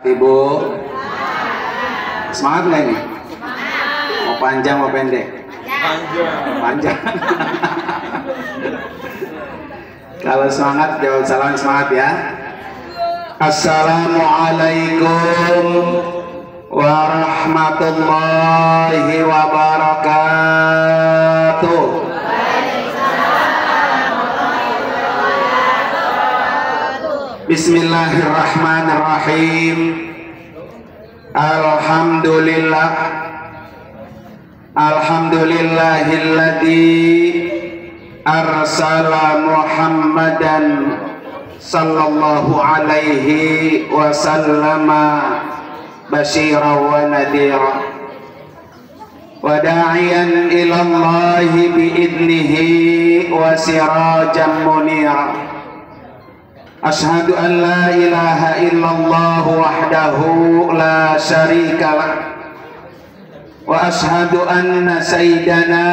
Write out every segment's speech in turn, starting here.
Ibu, semangat nggak ini? Mau panjang mau pendek? Panjang. Kalau semangat jawab salam semangat ya. Assalamualaikum warahmatullahi wabarakatuh. Bismillahirrahmanirrahim. Alhamdulillah. Alhamdulillahilladzi arsala Muhammadan sallallahu alaihi wasallama basyiran wa nadhira wa da'iyan ila Allahi bi'idnihi wa sirajan munira. Ashhadu an la ilaha illallah wahdahu la syarika lah wa ashhadu anna sayyidana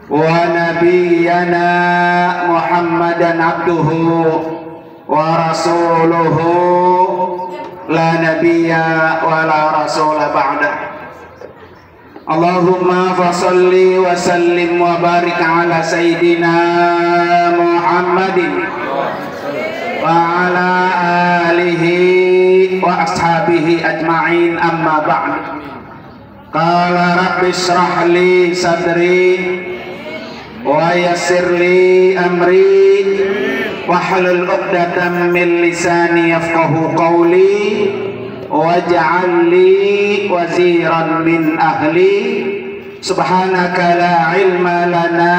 wa nabiyyana Muhammadan abduhu wa rasuluhu la nabiyya wa la rasula ba'da. Allahumma fasalli wa sallim wa barik ala sayyidina Muhammadin wa ala alihi wa ashabihi ajma'in, amma ba'd. Qala rabbi shrah li sadri wa yassir li amri wahlul 'uqdatam min lisani yafqahu qawli waj'al li waziran min ahli. Subhanaka la ilma lana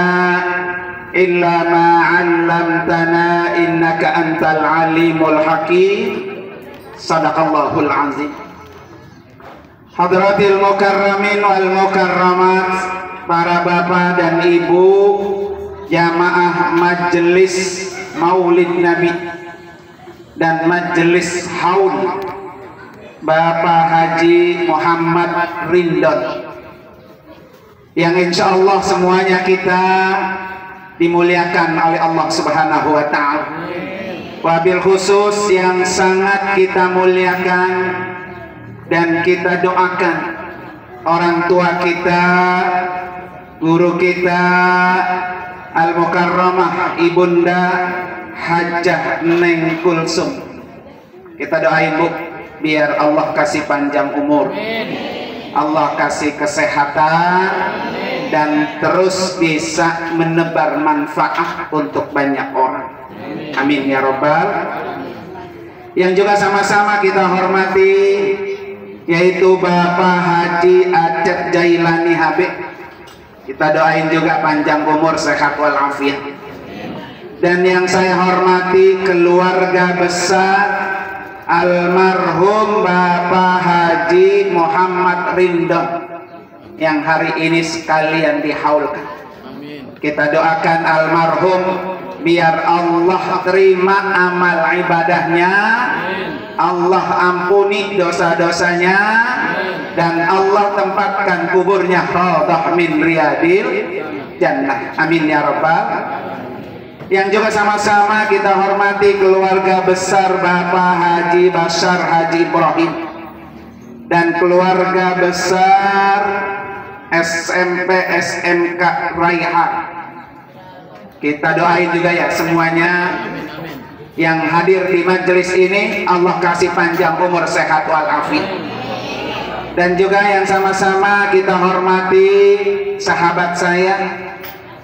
illa ma 'allamtana innaka antal alimul hakim. Sadaqallahul azim. Hadratil mukarramin wal mukarramat, para bapak dan ibu jamaah majelis Maulid Nabi dan majelis haul Bapak Haji Muhammad Rindon, yang insya Allah semuanya kita dimuliakan oleh Allah Subhanahu wa ta'ala. Wabil khusus yang sangat kita muliakan dan kita doakan orang tua kita, guru kita Al-Mukarramah Ibunda Hajjah Neng Kulsum. Kita doain Bu, biar Allah kasih panjang umur, Allah kasih kesehatan, dan terus bisa menebar manfaat untuk banyak orang. Amin ya robbal. Yang juga sama-sama kita hormati yaitu Bapak Haji Acep Jailani Habib. Kita doain juga panjang umur, sehat walafiat. Dan yang saya hormati keluarga besar almarhum Bapak Haji Muhammad Rindon yang hari ini sekalian dihaulkan. Kita doakan almarhum biar Allah terima amal ibadahnya, Allah ampuni dosa-dosanya, dan Allah tempatkan kuburnya radhah min riyadil jannah. Amin ya rabbal. Yang juga sama-sama kita hormati keluarga besar Bapak Haji Bashar Haji Ibrahim dan keluarga besar SMP SMK Raihan. Kita doain juga ya semuanya yang hadir di majelis ini, Allah kasih panjang umur, sehat walafiat. Dan juga yang sama-sama kita hormati sahabat saya,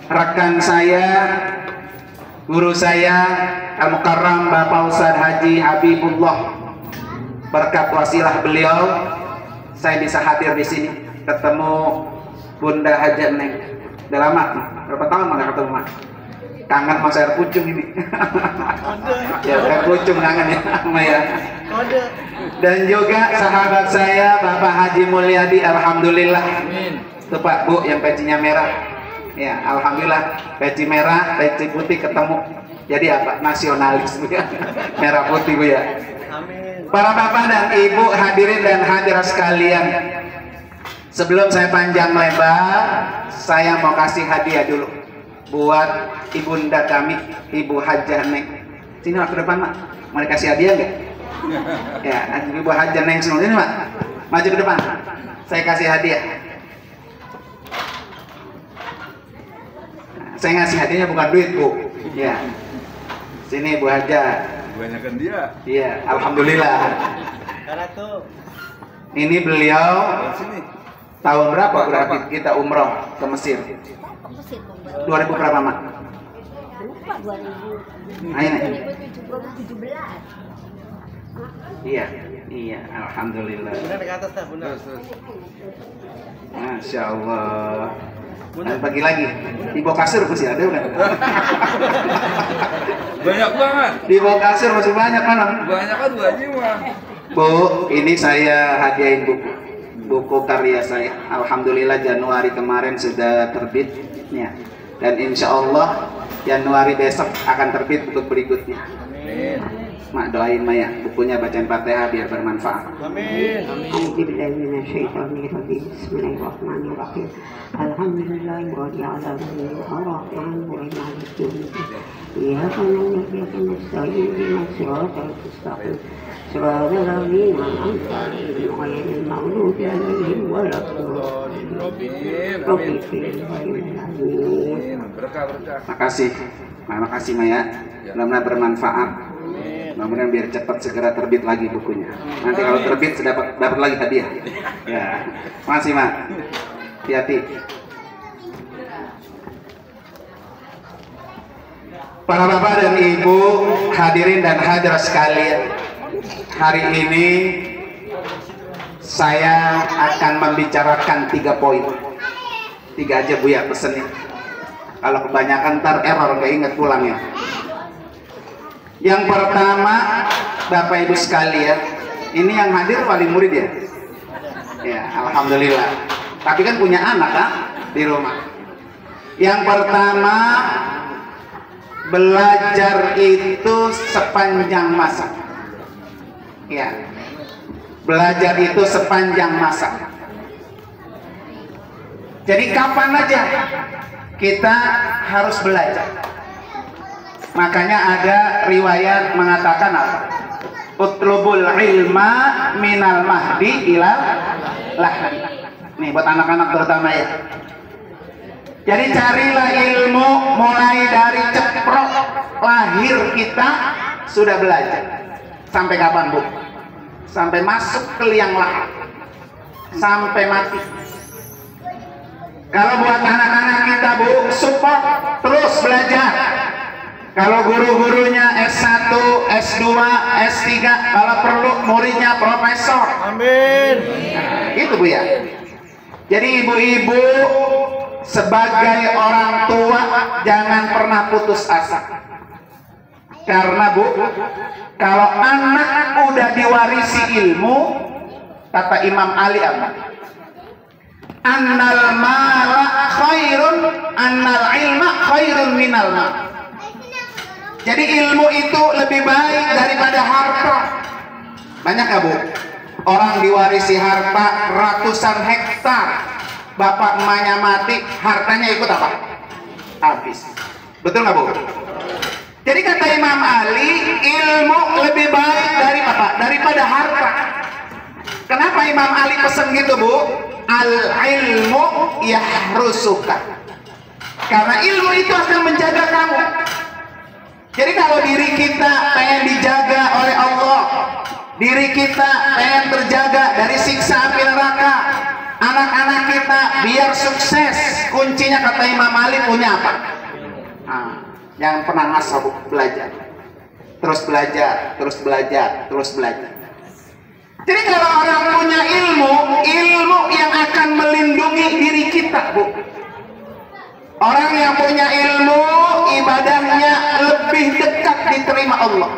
rekan saya, guru saya Al-Mukarram Bapak Ustadz Haji Habibullah. Berkat wasilah beliau saya bisa hadir di sini, ketemu Bunda Hajah Neng. Udah lama, berapa tahun nggak ketemu Mak? Kangen mas air pucung ini. Ya air pucung kangen ya, ya. Dan juga sahabat saya Bapak Haji Mulyadi, alhamdulillah. Itu Pak Bu yang pecinya merah. Ya, alhamdulillah peci merah, peci putih ketemu. Jadi apa? Nasionalis Bu ya. Merah putih Bu ya. Para bapak dan ibu hadirin dan hadirat sekalian, sebelum saya panjang lebar, saya mau kasih hadiah dulu buat ibunda kami, Ibu Hajah Neng. Sini ke depan Mak, mau dikasih hadiah nggak? Ya, Ibu Hajar Neng Senul ini Pak, maju ke depan. Saya kasih hadiah. Saya ngasih hadiahnya bukan duit Bu. Ya, sini Bu Hajar. Kebanyakan dia. Iya, alhamdulillah. Ini beliau tahun berapa berarti kita umroh ke Mesir? 2000 berapa Mak? Lupa 2017. Iya, iya, alhamdulillah. Benar ke atas dah, benar. Masya Allah. Nah, bagi lagi di bawah kasur masih ada bukan? Banyak banget. Di bawah kasur masih banyak kan? Banyak kan Bu Haji mah. Bu, ini saya hadiahin buku karya saya. Alhamdulillah Januari kemarin sudah terbit, ya. Dan insya Allah Januari besok akan terbit buku berikutnya. Amin. Mak doain Maya, bukunya bacaan Fatihah biar bermanfaat. Amin. Bismillahirrahmanirrahim. Alhamdulillah wa bi'alamin ar-Rahman wa malik yawmiddin. Iyyaka na'budu wa iyyaka nasta'in ihdinas siratal mustaqim. Siratal ladzina an'amta 'alaihim ghairil maghdubi 'alaihim waladdallin. Amin. Berkah. Makasih. Makasih Maya. Mudah-mudahan bermanfaat. Mudah-mudahan biar cepat segera terbit lagi bukunya. Nanti kalau terbit dapat lagi hadiah. Ya, makasih Mak. Hati-hati. Para bapak dan ibu, hadirin dan hadirat sekalian, hari ini saya akan membicarakan 3 poin. 3 aja Bu ya pesennya. Kalau kebanyakan ntar error nggak inget pulang ya. Yang pertama, Bapak Ibu sekalian, ini yang hadir wali murid ya? Ya, alhamdulillah. Tapi kan punya anak kan di rumah. Yang pertama, belajar itu sepanjang masa. Ya, belajar itu sepanjang masa. Jadi kapan aja kita harus belajar. Makanya ada riwayat mengatakan apa? Utlubul ilma minal mahdi ilal lahdi. Nih buat anak-anak terutama ya. Jadi carilah ilmu mulai dari ceprok lahir kita sudah belajar. Sampai kapan Bu? Sampai masuk ke liang lahat. Sampai mati. Kalau buat anak-anak kita Bu, support terus belajar. Kalau guru-gurunya S1, S2, S3, kalau perlu muridnya profesor. Amin. Nah, gitu Bu ya. Jadi ibu-ibu sebagai orang tua jangan pernah putus asa. Karena Bu, kalau anak udah diwarisi ilmu, kata Imam Ali apa? Annal mala khairun, annal ilma khairun minal mal. Jadi ilmu itu lebih baik daripada harta. Banyak gak Bu? Orang diwarisi harta ratusan hektar, bapak emaknya mati, hartanya ikut apa? Habis. Betul gak Bu? Jadi kata Imam Ali, ilmu lebih baik dari apa? Daripada harta. Kenapa Imam Ali pesan gitu Bu? Al ilmu yahrusuka. Karena ilmu itu akan menjaga kamu. Jadi kalau diri kita pengen dijaga oleh Allah, diri kita pengen terjaga dari siksa api neraka, anak-anak kita biar sukses, kuncinya kata Imam Ali punya apa? Nah, jangan pernah ngasal belajar. Terus belajar, terus belajar, terus belajar. Jadi kalau orang punya ilmu, ilmu yang akan melindungi diri kita Bu. Orang yang punya ilmu, ibadahnya lebih dekat diterima Allah.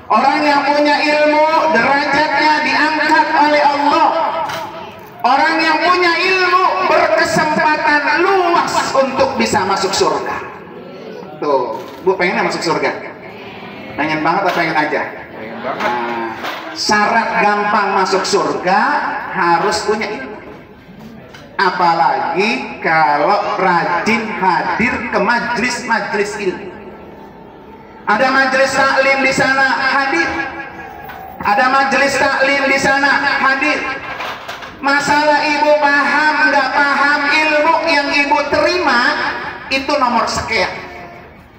Orang yang punya ilmu, derajatnya diangkat oleh Allah. Orang yang punya ilmu berkesempatan luas untuk bisa masuk surga. Tuh, Bu pengen masuk surga? Pengen banget atau pengen aja? Pengen banget. Nah, syarat gampang masuk surga harus punya ilmu. Apalagi kalau rajin hadir ke majlis-majlis ilmu. Ada majlis taklim di sana hadir, Ada majelis taklim di sana, hadir. Masalah ibu paham nggak paham, ilmu yang ibu terima itu nomor sekian.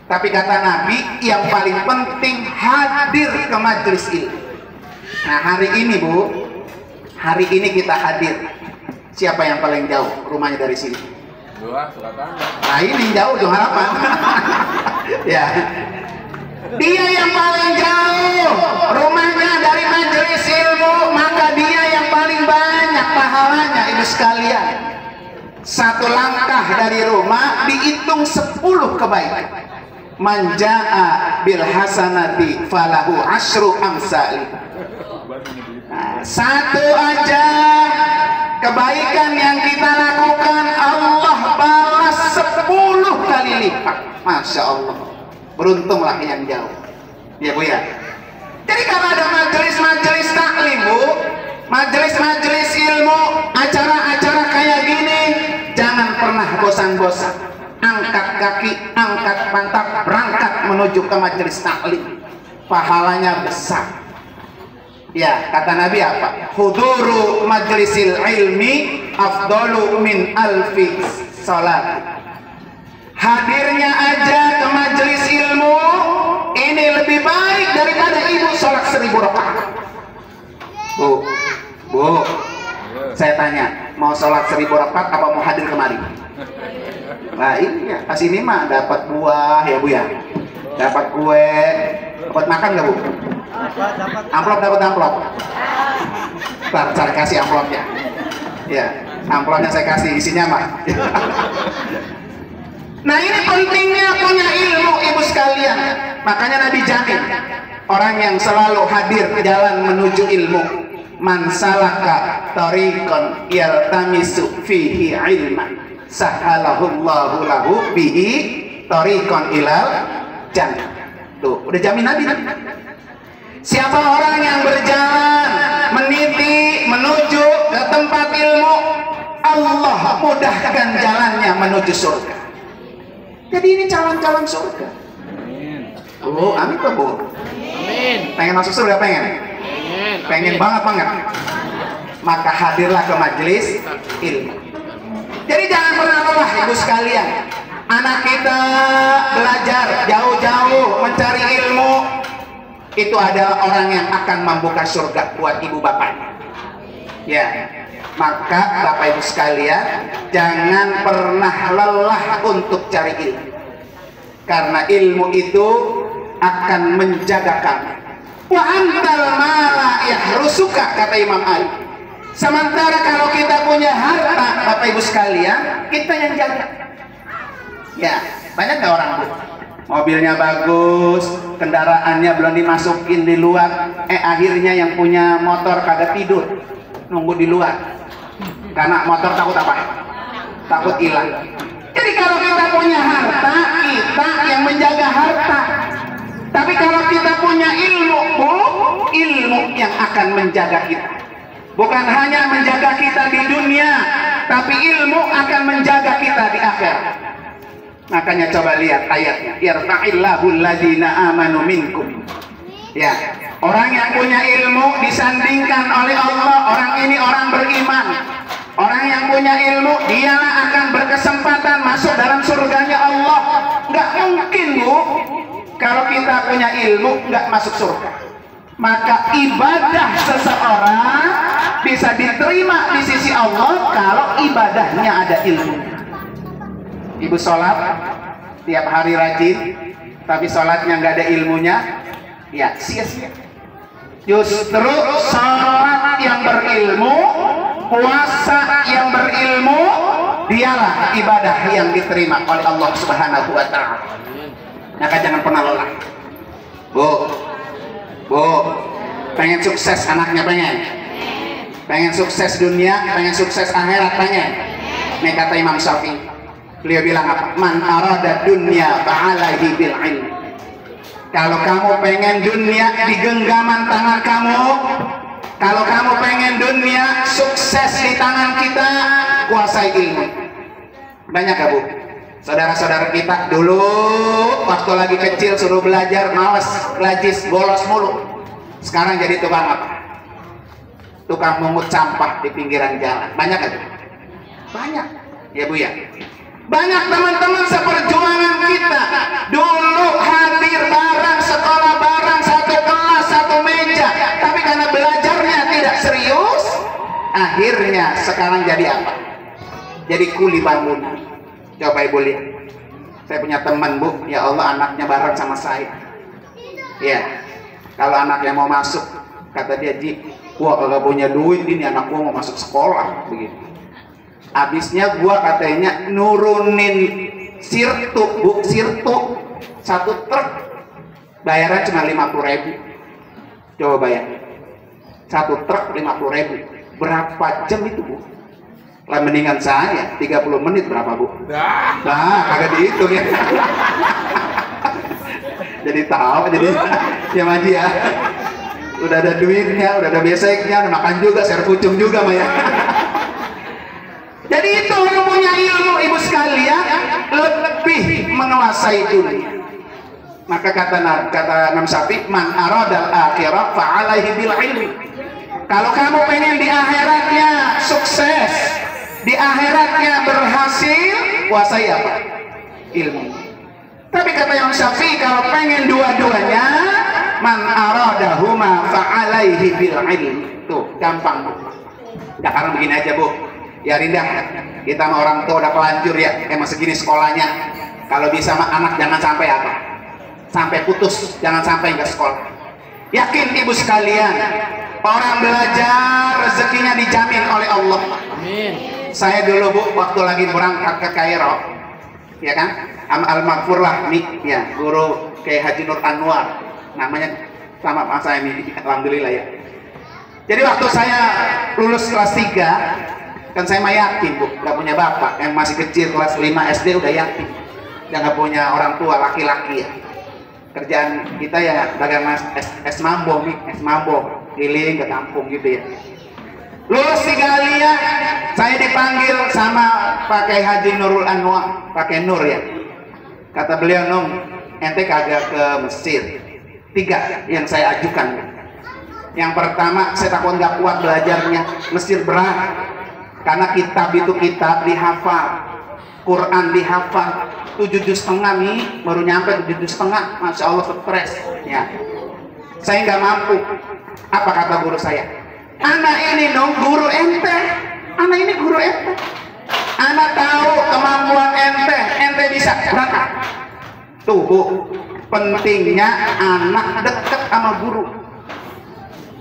Tapi kata Nabi, yang paling penting hadir ke majelis ilmu. Nah hari ini Bu, hari ini kita hadir. Siapa yang paling jauh rumahnya dari sini? Dua, selatan. Nah ini jauh dong harapan. Ya, dia yang paling jauh rumahnya dari majelis ilmu, maka dia yang paling banyak pahalanya. Ibu sekalian, satu langkah dari rumah dihitung 10 kebaikan. Manja'a bil hasanati falahu asyru amsali. Nah, satu aja kebaikan yang kita lakukan Allah balas 10 kali lipat. Masya Allah, beruntunglah yang jauh ya Bu ya. Jadi kalau ada majelis-majelis taklim Bu, majelis-majelis ilmu, acara-acara kayak gini, jangan pernah bosan-bosan. Angkat kaki, angkat pantat, berangkat menuju ke majelis taklim, pahalanya besar. Ya, kata Nabi apa? Huduru majlisil ilmi afdalu min alfi salat. Hadirnya aja ke majelis ilmu ini lebih baik daripada ibu sholat 1000 rakaat. Bu, saya tanya, mau sholat 1000 rakaat apa mau hadir kemari? Nah ini ya, pas ini mah dapat buah ya Bu ya, dapat kue, dapat makan nggak Bu? Amplop, dapat amplop. Ntar saya kasih amplopnya. Ya, amplopnya saya kasih, isinya mah. Nah ini pentingnya punya ilmu ibu sekalian. Makanya Nabi jamin orang yang selalu hadir ke jalan menuju ilmu. Man salaka tariqan yaltamisu fihi ilman sahalahullahu lahu bihi tariqan ilal jannah. Tuh, udah jamin Nabi. Siapa orang yang berjalan meniti menuju ke tempat ilmu, Allah mudahkan jalannya menuju surga. Jadi ini calon-calon surga. Oh, amin Pak Bu. Amin. Pengen masuk surga pengen? Pengen banget. Maka hadirlah ke majelis ilmu. Jadi jangan pernah lelah ibu sekalian. Anak kita belajar jauh-jauh mencari ilmu, itu adalah orang yang akan membuka surga buat ibu bapaknya. Ya, maka Bapak Ibu sekalian, jangan pernah lelah untuk cari ilmu, karena ilmu itu akan menjaga kamu. Wa antal mala yahrusuka, kata Imam Ali. Sementara kalau kita punya harta, Bapak Ibu sekalian, kita yang jaga. Ya, banyak nggak orang Bu? Mobilnya bagus, kendaraannya belum dimasukin di luar, akhirnya yang punya motor kagak tidur, nunggu di luar, karena motor takut apa? Takut hilang. Jadi kalau kita punya harta, kita yang menjaga harta. Tapi kalau kita punya ilmu, Bu, ilmu yang akan menjaga kita. Bukan hanya menjaga kita di dunia, tapi ilmu akan menjaga kita di akhirat. Makanya coba lihat ayatnya, yarfa'illahu alladzina amanu minkum. Ya, orang yang punya ilmu disandingkan oleh Allah, orang ini orang beriman. Orang yang punya ilmu, dialah akan berkesempatan masuk dalam surganya Allah. Nggak mungkin Bu, kalau kita punya ilmu nggak masuk surga. Maka ibadah seseorang bisa diterima di sisi Allah kalau ibadahnya ada ilmu. Ibu sholat tiap hari rajin, tapi sholatnya nggak ada ilmunya, ya sia-sia. Justru sholat yang berilmu, puasa yang berilmu, dialah ibadah yang diterima oleh Allah Subhanahu wa Ta'ala. Maka jangan pernah lelah. Bu, pengen sukses anaknya, pengen sukses dunia, pengen sukses akhirat, pengen. Ini kata Imam Syafi'i. Beliau bilang apa? Man arada dunya fa'alaihi bil ilm. Kalau kamu pengen dunia di genggaman tangan kamu, kalau kamu pengen dunia sukses di tangan kita, kuasai ilmu. Banyak gak Bu? Saudara-saudara kita dulu waktu lagi kecil suruh belajar, malas, lajis, bolos mulu. Sekarang jadi tukang apa? Tukang mungut sampah di pinggiran jalan. Banyak nggak? Banyak, ya Bu ya. Banyak teman-teman seperjuangan kita dulu hadir bareng, sekolah bareng, satu kelas, satu meja, tapi karena belajarnya tidak serius, akhirnya sekarang jadi apa? Jadi kuli bangunan. Coba Ibu lihat, saya punya teman Bu, ya Allah, anaknya bareng sama saya. Ya, kalau anaknya mau masuk, kata dia, Ji, gua kagak punya duit, ini anak gua mau masuk sekolah, begitu. Habisnya gua katanya nurunin sirtu, Bu, sirtu satu truk, bayaran cuma 50.000. Coba bayar, satu truk 50.000. Berapa jam itu Bu? Lah mendingan saya 30 menit berapa Bu? Nah, kagak dihitung ya. Jadi tahu, jadi ya Maji ya. Udah ada duitnya, udah ada beseknya, makan juga, share pucung juga mah ya. Jadi itu yang punya ilmu Ibu sekalian lebih menguasai dunia. Maka kata Imam Syafi'i, man aradal akhirah fa'alaihi bil ilmi. Kalau kamu pengen di akhiratnya sukses, di akhiratnya berhasil, kuasai apa? Ilmu. Tapi kata Imam Syafi'i, kalau pengen dua-duanya, man aradahuma fa'alaihi bil ilmi. Tuh, gampang Bu. Sekarang begini aja Bu. Ya Rinda, kita sama orang tua udah kelanjur ya, emang segini sekolahnya. Kalau bisa sama anak jangan sampai apa? Sampai putus, jangan sampai nggak sekolah. Yakin Ibu sekalian, orang belajar rezekinya dijamin oleh Allah. Amin. Saya dulu Bu, waktu lagi berangkat ke Kairo, ya kan, Al-Maghfur lah nih, ya, guru kayak Haji Nur Anwar, namanya sama saya ini, alhamdulillah ya. Jadi waktu saya lulus kelas 3, kan saya mah yatim Bu, nggak punya bapak, yang masih kecil kelas 5 SD udah yatim, dan nggak punya orang tua laki-laki ya. Kerjaan kita ya dagang es mambo nih, es mambo, keliling ke kampung gitu ya. Lulus 3 aliyah, saya dipanggil sama pakai Haji Nurul Anwar, pakai Nur ya. Kata beliau, Nung, ente kagak ke Mesir. 3 yang saya ajukan. Yang pertama, saya takut nggak kuat belajarnya, Mesir berat. Karena kitab itu kitab dihafal, Quran dihafal, 7 juz setengah nih, baru nyampe 7 juz setengah, Masya Allah stres ya. Saya nggak mampu. Apa kata guru saya? Anak ini dong guru ente, anak ini guru ente, anak tahu kemampuan ente, ente bisa berangkat. Tuh Bu, pentingnya anak dekat sama guru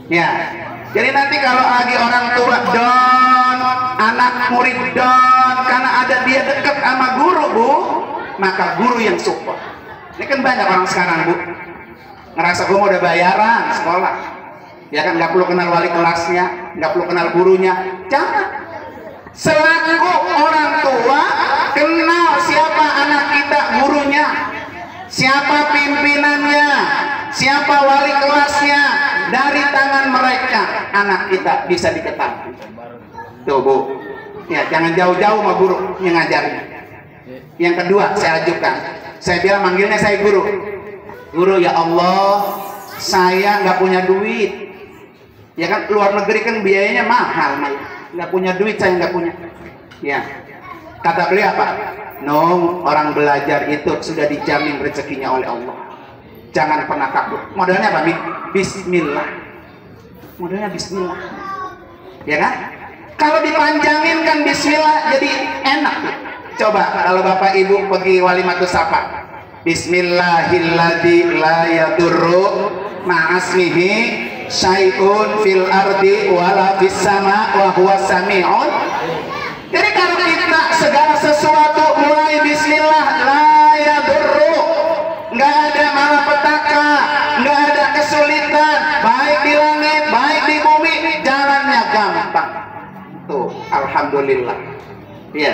ya. Jadi nanti kalau lagi orang tua down, anak murid down, karena ada dia dekat sama guru Bu, maka guru yang support. Ini kan banyak orang sekarang Bu, ngerasa gue mau udah bayaran sekolah, ya kan, nggak perlu kenal wali kelasnya, nggak perlu kenal gurunya. Jangan. Selaku orang tua, kenal siapa anak kita gurunya, siapa pimpinannya, siapa wali kelasnya. Dari tangan mereka anak kita bisa diketahui. Tuh Bu, ya jangan jauh-jauh sama guru yang ngajarnya. Yang kedua saya ajukan, saya bilang manggilnya saya guru. Guru, ya Allah, saya nggak punya duit. Ya kan, luar negeri kan biayanya mahal, nggak punya duit, saya nggak punya. Ya, kata beliau apa? Nong, orang belajar itu sudah dijamin rezekinya oleh Allah. Jangan pernah takut. Modalnya apa? Bismillah. Modalnya Bismillah. Ya kan? Kalau dipanjangin kan Bismillah jadi enak. Coba kalau Bapak Ibu pergi walimatus sapa. Bismillahilladzi la yadurru ma'asmihi syai'un fil ardi wala fis sama wa huwa sami'un. Jadi kalau kita segala sesuatu mulai Bismillah, la yadurru, nggak ada malapetaka, nggak ada kesulitan, baik di langit, baik di bumi, jalannya gampang. Tuh, alhamdulillah. Ya,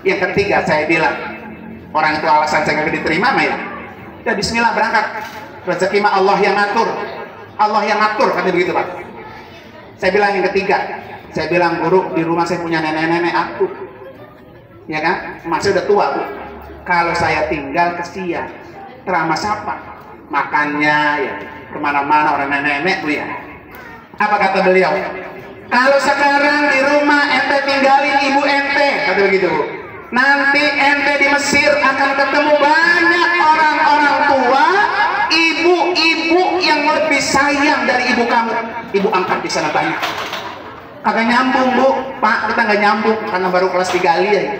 yang ketiga saya bilang, orang itu alasan saya nggak diterima, mah ya. Ya Bismillah berangkat, rezeki mah Allah yang ngatur, Allah yang ngatur, katanya begitu Pak. Saya bilang yang ketiga, saya bilang guru, di rumah saya punya nenek-nenek aku, ya kan, masih udah tua Bu. Kalau saya tinggal kesian, terama siapa? Makannya ya, kemana-mana orang nenek-nenek Bu ya. Apa kata beliau? Kalau sekarang di rumah ente tinggalin ibu ente, kata begitu Bu. Nanti ente di Mesir akan ketemu banyak orang-orang tua, ibu-ibu yang lebih sayang dari ibu kamu. Ibu angkat di sana banyak. Kagak nyambung Bu, Pak, kita nggak nyambung karena baru kelas 3 aliyah.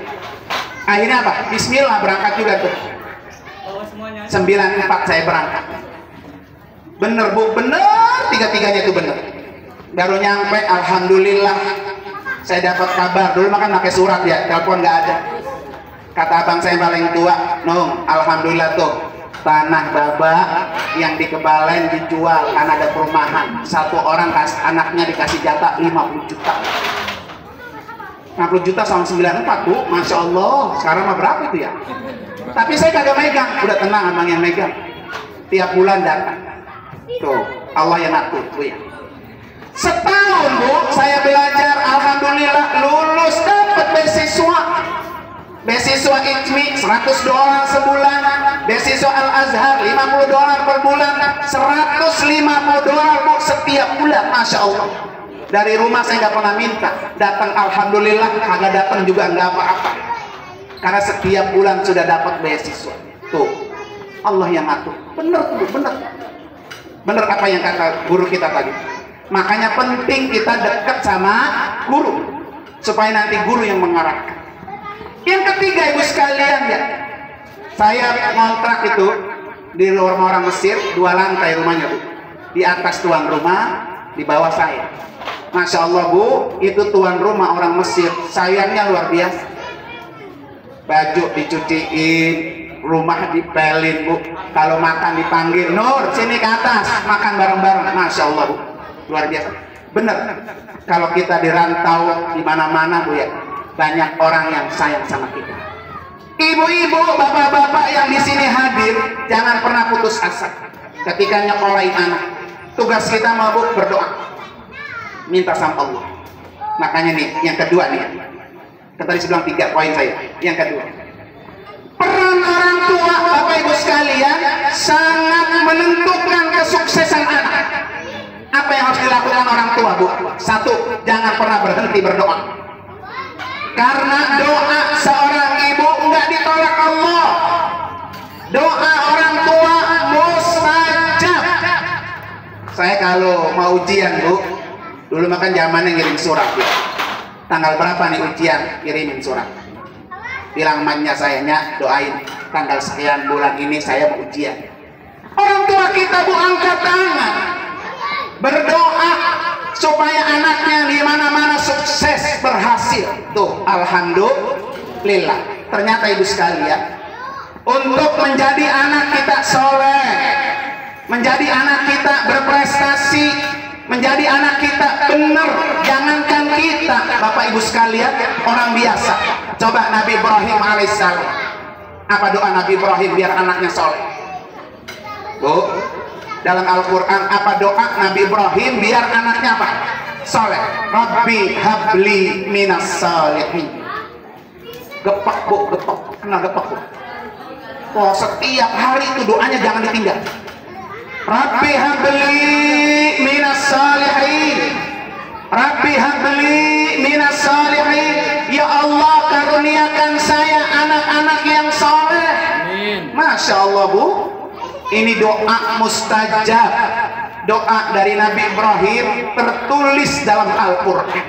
Akhirnya apa? Bismillah berangkat juga tuh. 94 saya berangkat. Bener Bu, bener, tiga-tiganya itu bener. Baru nyampe, alhamdulillah saya dapat kabar. Dulu makan pakai surat ya, telepon nggak ada. Kata abang saya paling tua, Nung, alhamdulillah tuh tanah Baba yang di Kebalen dijual karena ada perumahan. Satu orang anaknya dikasih jatah 50 juta. 50 juta sama 94 Bu, Masya Allah. Sekarang mah berapa itu ya? Tapi saya kagak megang, udah tenang abang yang megang. Tiap bulan datang. Tuh, Allah yang ngatur Bu ya. Setahun Bu, saya belajar, alhamdulillah lulus dapat beasiswa. Beasiswa ITMI $100 sebulan, beasiswa Al-Azhar $50 per bulan, $150 Bu setiap bulan, Masya Allah. Dari rumah saya nggak pernah minta, datang alhamdulillah, kagak datang juga nggak apa-apa. Karena setiap bulan sudah dapat beasiswa. Tuh, Allah yang ngatur. Bener tuh, bener. Bener apa yang kata guru kita tadi. Makanya penting kita dekat sama guru, supaya nanti guru yang mengarahkan. Yang ketiga Ibu sekalian ya, saya ngontrak itu di rumah orang Mesir, 2 lantai rumahnya Bu. Di atas tuan rumah, di bawah saya. Masya Allah Bu, itu tuan rumah orang Mesir, sayangnya luar biasa. Baju dicuciin, rumah dipelin Bu. Kalau makan dipanggil, Nur sini ke atas, makan bareng-bareng. Masya Allah Bu, luar biasa. Bener, kalau kita dirantau di mana-mana Bu ya, banyak orang yang sayang sama kita. Ibu-ibu, bapak-bapak yang di sini hadir, jangan pernah putus asa ketika nyekolahin anak. Tugas kita mau Bu berdoa, minta sama Allah. Makanya nih, yang kedua nih, tadi saya bilang 3 poin saya. Yang kedua, peran orang tua Bapak Ibu sekalian sangat menentukan kesuksesan anak. Apa yang harus dilakukan orang tua Bu? 1, jangan pernah berhenti berdoa. Karena doa seorang ibu enggak ditolak Allah. Doa orang tua mustajab. Saya kalau mau ujian Bu, dulu makan zamannya ngirim surat Bu. Tanggal berapa nih ujian, kirimin surat. Bilang emaknya sayanya doain tanggal sekian bulan ini saya mau ujian. Orang tua kita Bu angkat tangan, berdoa supaya anaknya di mana-mana sukses berhasil. Tuh, alhamdulillah. Ternyata Ibu sekalian, untuk menjadi anak kita soleh, menjadi anak kita berprestasi, menjadi anak kita benar, jangankan kita Bapak Ibu sekalian, orang biasa. Coba Nabi Ibrahim alaihissalam, apa doa Nabi Ibrahim biar anaknya soleh Bu? Dalam Al-Quran apa doa Nabi Ibrahim biar anaknya apa? Soleh. Rabbi habli minas salihin. Gepak Bu, gepak. Kena gepak Bu. Oh, setiap hari itu doanya jangan ditinggal. Rabbi habli minas salihin. Rabbi habli minas salihin. Ya Allah, karuniakan saya anak-anak yang soleh. Masya Allah Bu, ini doa mustajab, doa dari Nabi Ibrahim tertulis dalam Al-Quran.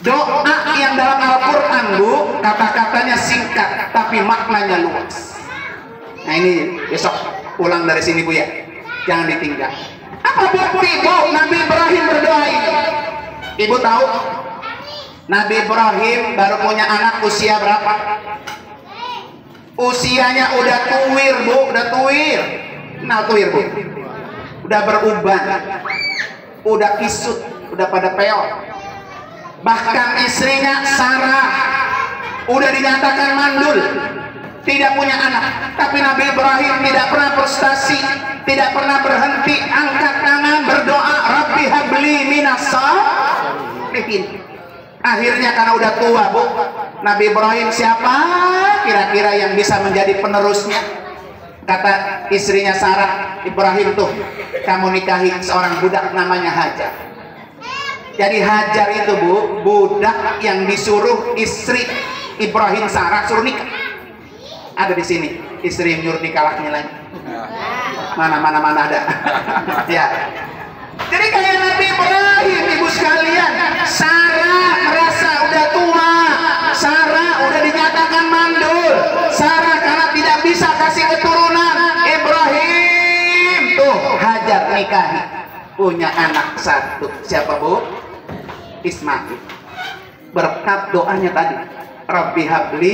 Doa yang dalam Al-Quran Bu, kata-katanya singkat tapi maknanya luas. Nah ini besok pulang dari sini Bu ya, jangan ditinggal. Apa bukti Bu Nabi Ibrahim berdoa ini? Ibu tahu Nabi Ibrahim baru punya anak usia berapa? Usianya udah tuwir Bu, udah tuwir. Nah tuwir Bu, udah beruban, udah kisut, udah pada peot. Bahkan istrinya Sarah udah dinyatakan mandul, tidak punya anak. Tapi Nabi Ibrahim tidak pernah frustasi, tidak pernah berhenti, angkat tangan berdoa, Rabbi habli minas salihin. Akhirnya karena udah tua Bu, Nabi Ibrahim siapa kira-kira yang bisa menjadi penerusnya? Kata istrinya Sarah, Ibrahim tuh, kamu nikahi seorang budak namanya Hajar. Jadi Hajar itu Bu, budak yang disuruh istri Ibrahim Sarah suruh nikah. Ada di sini istri yang nyuruh nikah lakinya lagi. Mana ada. Ya. Jadi kayak Nabi Ibrahim, ibu sekalian, Sarah merasa udah tua, Sarah udah dinyatakan mandul, Sarah karena tidak bisa kasih keturunan, Ibrahim tuh Hajar nikahi, punya anak satu. Siapa Bu? Ismail. Berkat doanya tadi, Rabbi habli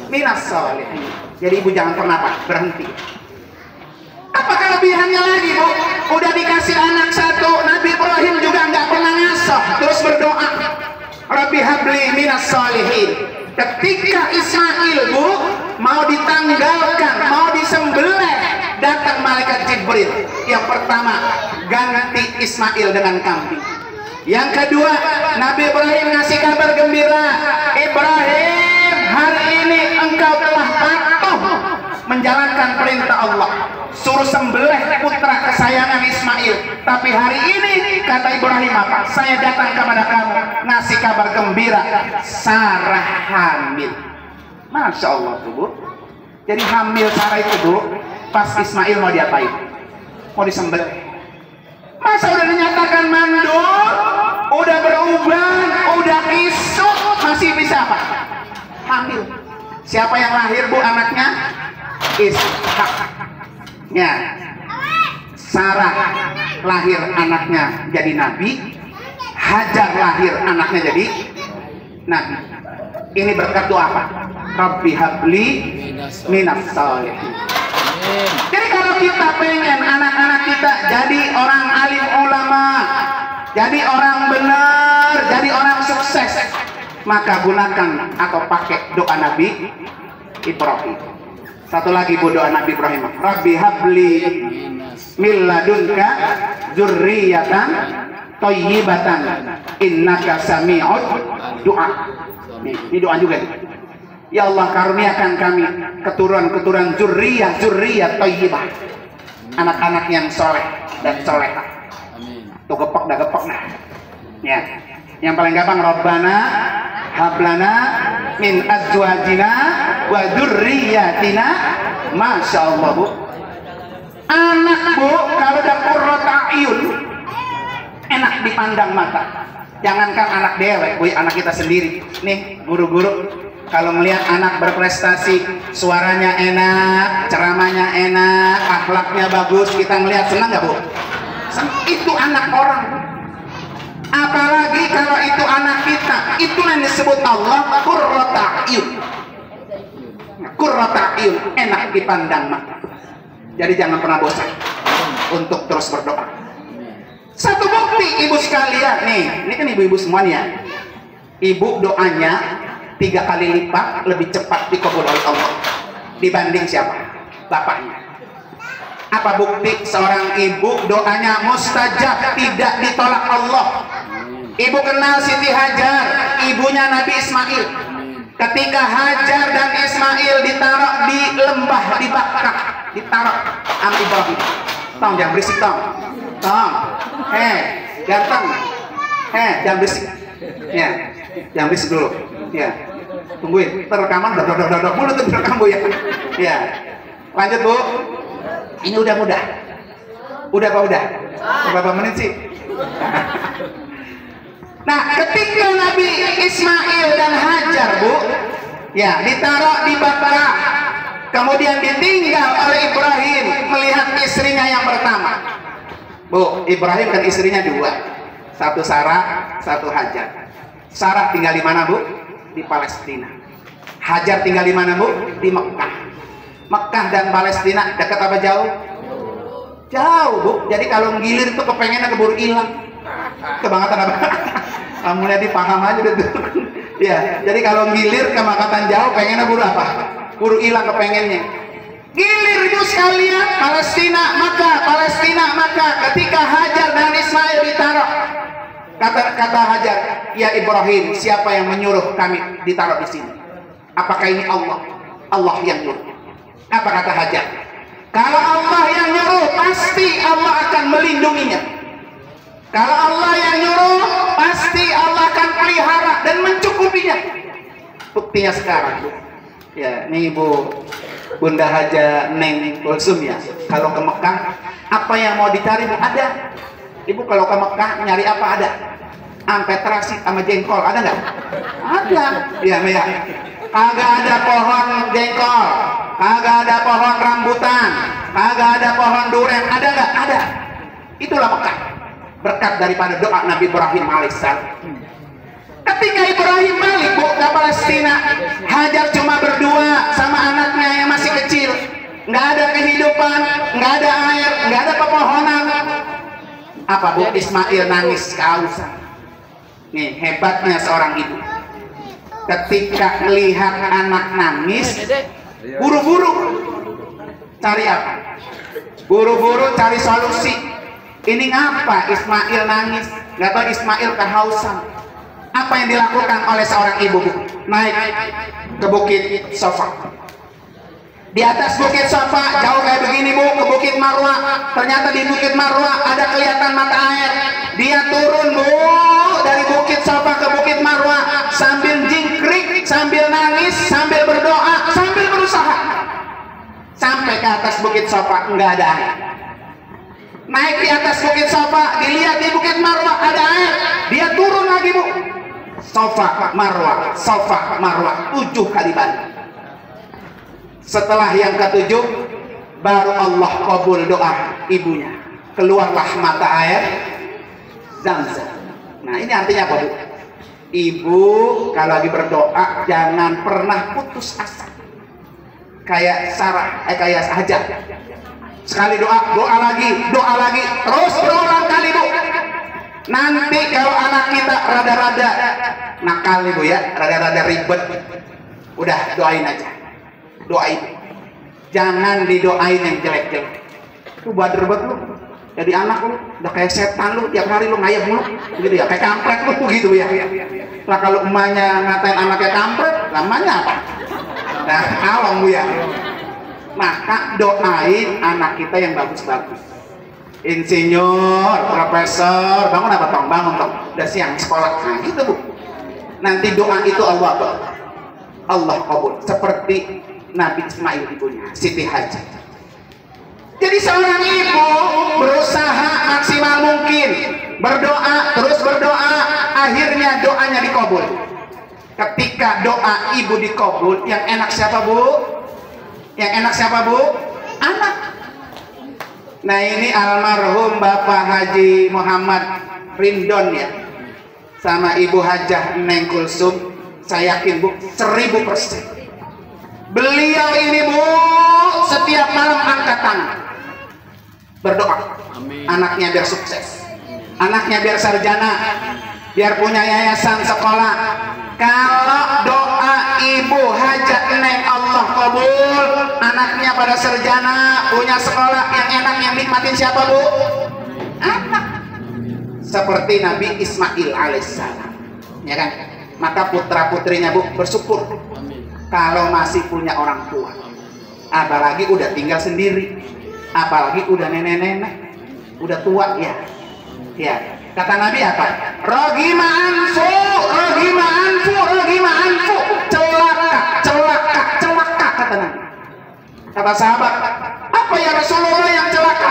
minas sholihin. Jadi ibu jangan pernah berhenti. Apa kelebihannya lagi Bu? Udah dikasih anak satu, Nabi Ibrahim juga nggak pernah ngasoh, terus berdoa Rabbi habli minas sholihin. Ketika Ismail Bu mau ditanggalkan, mau disembelih, datang malaikat Jibril. Yang pertama, ganti Ismail dengan kambing. Yang kedua, Nabi Ibrahim ngasih kabar gembira, Ibrahim, hari ini engkau telah patuh menjalankan perintah Allah, suruh sembelih putra kesayangan Ismail. Tapi hari ini kata Ibrahim apa? Saya datang kepada kamu ngasih kabar gembira, Sarah hamil. Masya Allah tuh Bu. Jadi hamil Sarah itu Bu, pas Ismail mau diapain? Mau disembelih. Masa udah dinyatakan mandul, udah beruban, udah isuk, masih bisa apa? Hamil. Siapa yang lahir Bu anaknya? Ishak. Ya. Sarah lahir anaknya jadi nabi, Hajar lahir anaknya jadi nabi. Ini berkat doa apa? Rabbi habli minas sholihin. Jadi kalau kita pengen anak-anak kita jadi orang alim ulama, jadi orang benar, jadi orang sukses, maka gunakan atau pakai doa Nabi Ibrahim. Satu lagi Bu, doa Nabi Ibrahim, Rabbi habli min ladunka dzurriyyatan thayyibatan innaka sami'ud du'a. Ini doa juga nih. Ya Allah, karuniakan kami keturunan zurriyah thayyibah, anak-anak yang soleh dan solehah. Tuh gepok nah. Ya. Yang paling gampang, Rabbana hablana min azwajina wa dzurriyyatina. Masya Allah Bu. Anak Bu kalau udah qurrata a'yun, enak dipandang mata. Jangankan anak dewek Bu, anak kita sendiri. Nih guru-guru, kalau melihat anak berprestasi, suaranya enak, ceramahnya enak, akhlaknya bagus, kita melihat senang nggak Bu? Itu anak orang. Apalagi kalau itu anak kita, itu yang disebut Allah qurrata a'yun. Qurrata a'yun, enak dipandang mata. Jadi jangan pernah bosan untuk terus berdoa. Satu bukti ibu sekalian nih, ini kan ibu-ibu semua nih ya. Ibu doanya 3 kali lipat lebih cepat dikabul oleh Allah dibanding siapa? Bapaknya. Apa bukti seorang ibu doanya mustajab, tidak ditolak Allah? Ibu kenal Siti Hajar, ibunya Nabi Ismail. Ketika Hajar dan Ismail ditaruh di lembah di Bakkah, ditaruh sama Ibrahim. Tong, jangan berisik Tong. Tong, ganteng. Jangan berisik. Ya, jangan berisik dulu. Ya, tungguin. Terrekaman, dok mulut tuh direkam Bu ya. Ya, lanjut Bu. Ini udah mudah. Udah apa udah? Berapa menit sih? Nah, ketika Nabi Ismail dan Hajar Bu, ya ditaruh di Bakkah, kemudian ditinggal oleh Ibrahim melihat istrinya yang pertama. Bu, Ibrahim kan istrinya 2, satu Sarah, satu Hajar. Sarah tinggal di mana Bu? Di Palestina. Hajar tinggal di mana Bu? Di Mekah. Mekah dan Palestina dekat apa jauh? Jauh Bu. Jadi kalau ngilir tuh kepengennya keburu hilang. Kebangetan apa? Kamu lihat dipaham aja deh. Ya, jadi kalau ngilir ke makatan jauh pengennya buru apa? Buru hilang kepengennya. Gilir itu sekalian, Palestina maka ketika Hajar dan Ismail ditaruh, kata Hajar, ya Ibrahim, siapa yang menyuruh kami ditaruh di sini? Apakah ini Allah? Allah yang nyuruh. Apa kata Hajar? Kalau Allah yang nyuruh, pasti Allah akan melindunginya. Kalau Allah yang nyuruh, pasti Allah akan pelihara dan mencukupinya. Buktinya sekarang, ya, ini Bunda Haja Neng Kulsum ya. Kalau ke Mekah, apa yang mau dicari Bu? Ada. Ibu kalau ke Mekah nyari apa? Ada. Sampai terasi sama jengkol, ada nggak? Ada. Ya, ya. Kagak ada pohon jengkol, kagak ada pohon rambutan, kagak ada pohon durian, ada nggak? Ada. Itulah Mekah. Berkat daripada doa Nabi Ibrahim alaihissalam. Ketika Ibrahim balik Bu ke Palestina, Hajar cuma berdua sama anaknya yang masih kecil, nggak ada kehidupan, nggak ada air, nggak ada pepohonan. Apa Bu? Ismail nangis kehausan. Nih hebatnya seorang ibu. Ketika melihat anak nangis, buru-buru cari apa? Buru-buru cari solusi. Ini ngapa Ismail nangis? Nggak tahu Ismail kehausan. Apa yang dilakukan oleh seorang ibu? Naik ke bukit Safa. Di atas bukit Safa, jauh kayak begini Bu, ke bukit Marwah. Ternyata di bukit Marwah ada kelihatan mata air. Dia turun Bu dari bukit Safa ke bukit Marwah sambil jingkrik, sambil nangis, sambil berdoa, sambil berusaha. Sampai ke atas bukit Safa nggak ada air. Naik di atas bukit Safa, dilihat di bukit Marwah ada air. Dia turun lagi Bu. Safa Marwah, Safa Marwah, 7 kali balik. Setelah yang ke-7, baru Allah kabul doa ibunya. Keluarlah mata air Zamzam. Nah ini artinya apa Bu? Ibu kalau lagi berdoa jangan pernah putus asa. Kayak Sarah, kayak Hajar. Sekali doa, doa lagi, terus berulang kali Bu. Nanti kalau anak kita rada-rada nakal nih Bu ya, rada-rada ribet, udah doain aja, doain. Jangan didoain yang jelek-jelek. Tuh bader banget lu, jadi anak lu udah kayak setan lu, tiap hari lu ngayap mulu, gitu ya, kayak kampret lu gitu ya. Lah kalau emaknya ngatain anaknya kampret, namanya apa? Nah, awam Bu ya. Maka doain anak kita yang bagus-bagus. Insinyur, profesor, bangun apa tong? Bangun tong. Udah siang sekolah. Nah gitu Bu. Nanti doa itu Allah kabul. Seperti Nabi Ismail ibunya, Siti Hajar. Jadi seorang ibu berusaha maksimal mungkin, berdoa, terus berdoa, akhirnya doanya dikabul. Ketika doa ibu dikabul, yang enak siapa Bu? Yang enak siapa Bu? Anak. Nah ini almarhum Bapak Haji Muhammad Rindon ya, sama Ibu Hajah Neng Kulsum, saya yakin Bu 1000%. Beliau ini Bu setiap malam angkat tangan berdoa. Amin. Anaknya biar sukses, anaknya biar sarjana, biar punya yayasan sekolah. Kalau doa Ibu Hajah Neng Allah kabul, anaknya pada sarjana, punya sekolah yang enak, yang nikmatin siapa Bu? Anak. Seperti Nabi Ismail alaihissalam, ya kan? Maka putra putrinya Bu bersyukur kalau masih punya orang tua, apalagi udah tinggal sendiri, apalagi udah nenek-nenek, udah tua ya. Ya, kata Nabi apa? Rohima anfu, rohima anfu, rohima anfu, celaka, celaka, celaka, kata Nabi. Kata sahabat, apa ya Rasulullah yang celaka?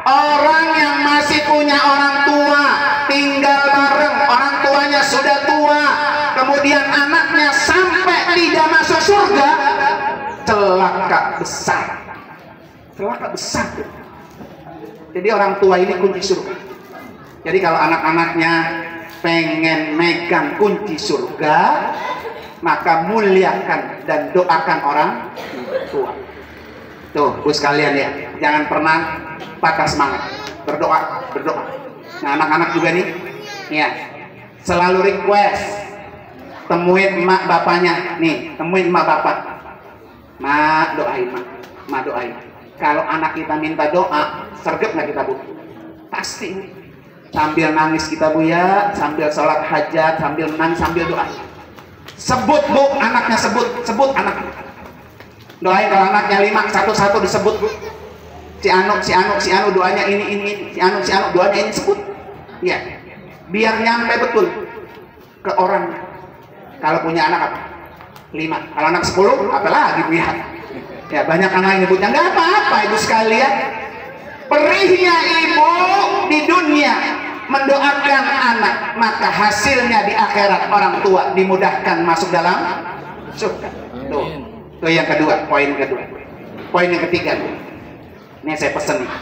Orang yang masih punya orang tua, tinggal bareng, orang tuanya sudah tua, kemudian anaknya sampai tidak masuk surga, celaka besar. Celaka besar. Jadi orang tua ini kunci surga. Jadi kalau anak-anaknya pengen megang kunci surga, maka muliakan dan doakan orang tua. Tuh, Bu sekalian ya, jangan pernah patah semangat. Berdoa, berdoa. Nah, anak-anak juga nih, ya, selalu request temuin emak bapaknya. Nih, temuin emak bapak. Mak doain, mak doain. Kalau anak kita minta doa, sergap nggak kita Bu? Pasti. Sambil nangis kita Bu ya, sambil sholat hajat, sambil menangis, sambil doa. Sebut Bu, anaknya sebut anaknya. Doain kalau anaknya 5, satu-satu disebut Bu. si anu doanya ini, si anu doanya ini sebut. Ya, biar nyampe betul ke orang. Kalau punya anak apa? 5. Kalau anak 10, apalagi Bu ya. Ya banyak anak yang nyebutnya, nggak apa-apa ibu sekalian. Perihnya ibu di dunia mendoakan anak, maka hasilnya di akhirat orang tua dimudahkan masuk dalam surga. Tuh yang kedua, poin kedua. Poin yang ketiga, ini saya pesen nih.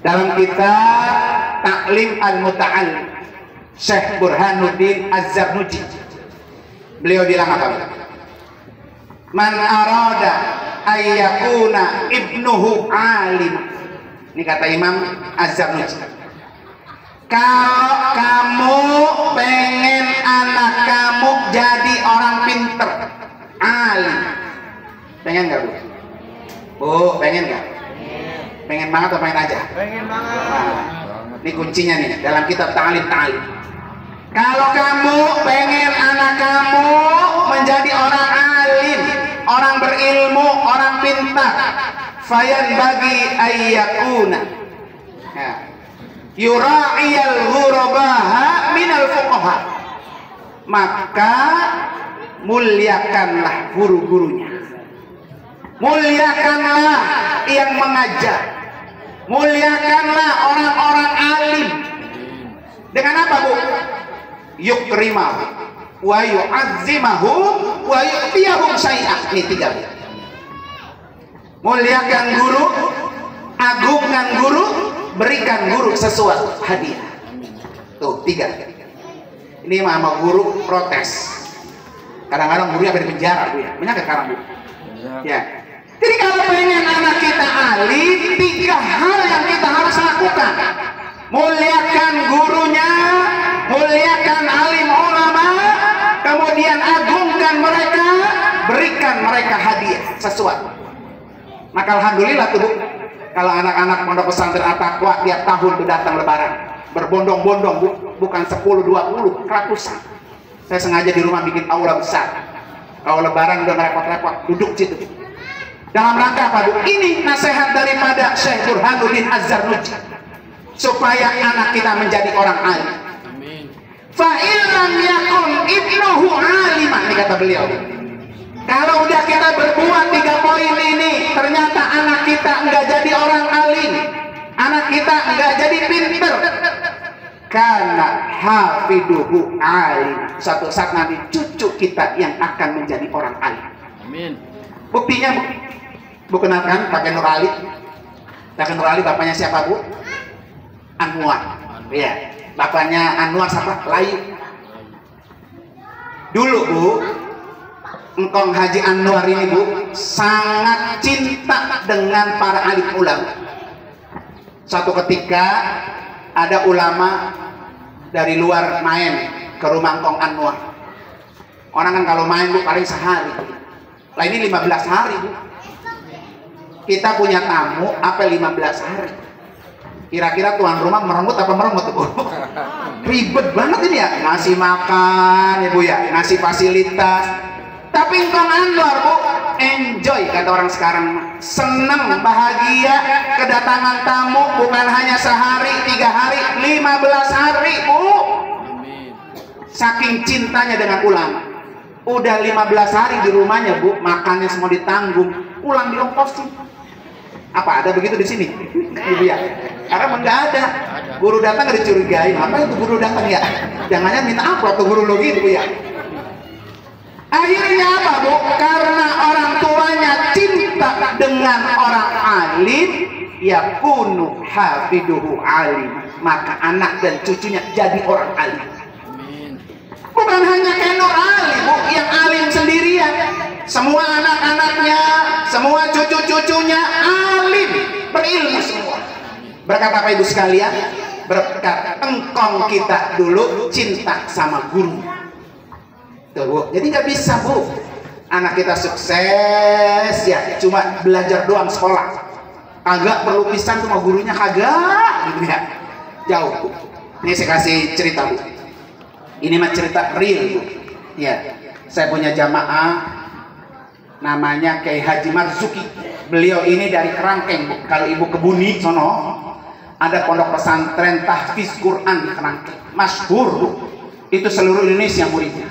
Dalam kitab Ta'lim Al-Muta'allim Syekh Burhanuddin Az-Zarnuji, beliau bilang apa? Man arada ayyakuna ibnuhu alim. Ini kata Imam Az-Zarnuji. Kalau kamu pengen anak kamu jadi orang pinter, alim, pengen nggak Bu? Bu, pengen nggak? Pengen banget atau pengen aja? Pengen banget. Nah, ini kuncinya nih dalam kitab Ta'lim. Kalau kamu pengen anak kamu menjadi orang alim, orang berilmu, orang pintar, fayan bagi ayyakuna yura'iyal ghurabaha minal fuqaha, maka muliakanlah guru-gurunya, muliakanlah yang mengajar, muliakanlah orang-orang alim. Dengan apa Bu? Yukrimahu wa yu'azzimahu wa yu'tiyahum syai'an. Ini 3. Muliakan guru, agungkan guru, berikan guru sesuatu hadiah. Tuh 3. Ini sama guru protes. Kadang-kadang gurunya ada di penjara Bu ya. Banyak sekarang Bu. Ya. Jadi kalau pengen anak kita alim, 3 hal yang kita harus lakukan. Muliakan gurunya, muliakan alim ulama, kemudian agungkan mereka, berikan mereka hadiah sesuatu. Maka alhamdulillah tuh Bu, kalau anak-anak pondok pesantren At-Taqwa tiap tahun tuh datang lebaran, berbondong-bondong Bu, bukan 10, 20, ratusan. Saya sengaja di rumah bikin aula besar. Kalau lebaran udah repot-repot, duduk situ. Dalam rangka apa Bu? Ini nasihat daripada Syekh Burhanuddin Az-Zarnuji, supaya anak kita menjadi orang alim. Fa illam yakun ibnuhu aliman, ini kata beliau. Kalau udah kita berbuat 3 poin ini, ternyata anak kita enggak jadi orang alim, anak kita enggak jadi pinter, karena hafiduhu alim, suatu saat nanti cucu kita yang akan menjadi orang alim. Amin. Buktinya Bu kenalkan pakai Nur Ali. Pakai Nur Ali bapaknya siapa Bu? Anwar. Iya. Bapaknya Anwar siapa? Layu. Dulu Bu, Engkong Haji Anwar ini Bu sangat cinta dengan para alim ulama. Suatu ketika ada ulama dari luar main ke rumah Engkong Anwar. Orang kan kalau main Bu paling sehari. Lah ini 15 hari Bu. Kita punya tamu apa 15 hari. Kira-kira tuan rumah merengut apa merengut Bu? Ribet banget ini ya, ngasih makan ya Bu ya, ngasih fasilitas. Tapi Engkong Anwar Bu enjoy, kata orang sekarang, senang, bahagia kedatangan tamu, bukan hanya sehari, 3 hari, 15 hari Bu. Saking cintanya dengan ulama, udah 15 hari di rumahnya Bu, makannya semua ditanggung, pulang diongkosin. Apa ada begitu di sini? Ibu ya? Karena nggak ada. Guru datang nggak dicurigai. Apa itu guru datang ya? Jangan minta apa tuh guru lo gitu Bu ya? Akhirnya apa Bu? Karena orang tuanya cinta dengan orang alim, yakunu hafiduhu alim, maka anak dan cucunya jadi orang alim. Bukan hanya kayak Nur Ali Bu yang alim sendirian, semua anak-anaknya, semua cucu-cucunya alim, berilmu semua. Berkat apa Ibu sekalian? Berkat engkong kita dulu cinta sama guru. Tuh Bu, jadi nggak bisa Bu anak kita sukses ya cuma belajar doang sekolah, agak perlu pisan sama gurunya, kagak gitu ya, jauh Bu. Ini saya kasih cerita Bu, ini mah cerita real Bu ya. Saya punya jamaah namanya Kiai Haji Marzuki. Beliau ini dari Kerangkeng. Kalau ibu ke Buni sono ada pondok pesantren tahfiz Quran di Kerangkeng, masyhur Bu. Itu seluruh Indonesia muridnya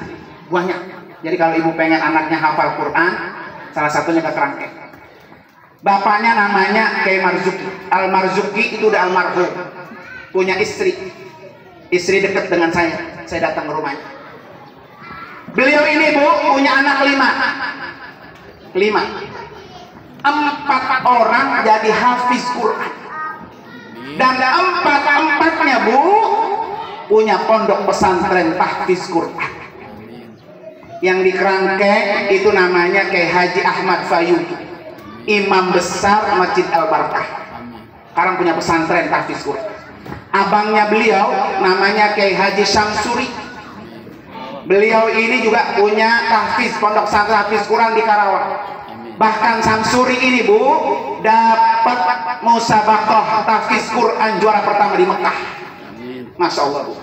banyak. Jadi kalau ibu pengen anaknya hafal Quran, salah satunya ke Kerangkeng. Bapaknya namanya Kiai Marzuki. Al Marzuki itu udah almarhum, punya istri dekat dengan saya datang ke rumahnya. Beliau ini Bu punya anak 5. 4 orang jadi hafiz Quran, dan 4-4-nya Bu punya pondok pesantren tahfiz Quran. Yang di Kerangkeng itu namanya Kiai Haji Ahmad Fayuki, imam besar Masjid Al Barkah. Sekarang punya pesantren tahfiz Quran. Abangnya beliau namanya Kiai Haji Syamsuri. Beliau ini juga punya tahfiz pondok pesantren tahfiz Quran di Karawang. Bahkan Samsuri ini Bu dapat musabaqah tahfiz Quran juara pertama di Mekah. Masya Allah Bu.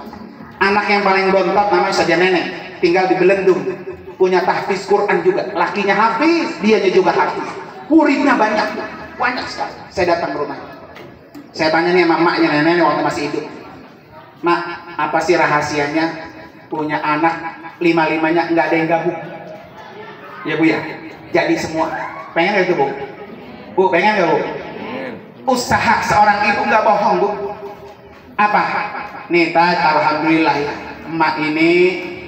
Anak yang paling bontot namanya saja Nenek, tinggal di Belendung, punya tahfiz Quran juga. Lakinya hafiz, dianya juga hafiz. Muridnya banyak sekali. Saya datang ke rumah. Saya tanya nih sama maknya Nenek waktu masih hidup. Mak, apa sih rahasianya punya anak 5-5-nya nggak ada yang gabung? Ya Bu ya. Jadi semua pengen gak itu Bu? Bu pengen gak Bu? Usaha seorang ibu nggak bohong Bu. Apa? Nih Taj, alhamdulillah ya, emak ini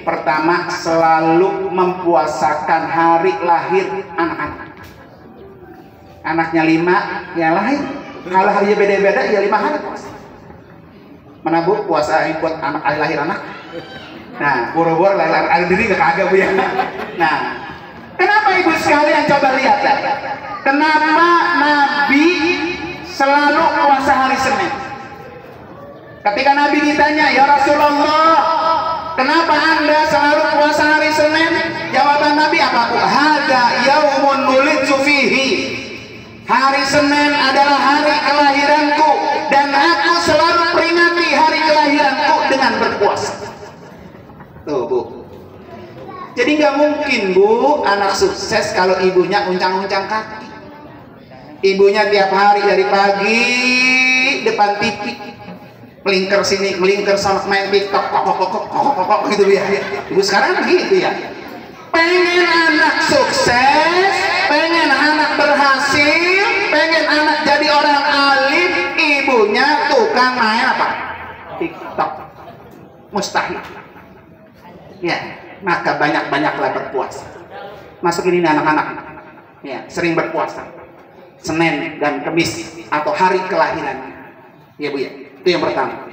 pertama selalu mempuasakan hari lahir anak-anak. Anaknya 5 ya lahir. Kalau harinya beda-beda ya 5 hari puasa. Mana Bu puasa buat anak lahir anak? Nah, boro-boro lahir diri gak kagak Bu ya. Nah, kenapa ibu sekalian coba lihat ya? Kenapa Nabi selalu puasa hari Senin? Ketika Nabi ditanya, ya Rasulullah, kenapa anda selalu puasa hari Senin? Jawaban Nabi apa? Hada yaumun wulidtu fihi. Hari Senin adalah hari kelahiranku, dan aku selalu peringati hari kelahiranku dengan berpuasa. Tuh Bu. Jadi nggak mungkin Bu anak sukses kalau ibunya uncang-uncang kaki. Ibunya tiap hari dari pagi depan TV, melingkar sini, melingkar sana, main TikTok, kok gitu ya. Ibu sekarang gitu ya. Pengen anak sukses, pengen anak berhasil, pengen anak jadi orang alim, ibunya tukang main apa? TikTok. Mustahil. Ya. Maka banyak-banyaklah berpuasa. Masuk ini anak-anak ya, sering berpuasa Senin dan Kamis atau hari kelahirannya ya Bu ya. Itu yang pertama.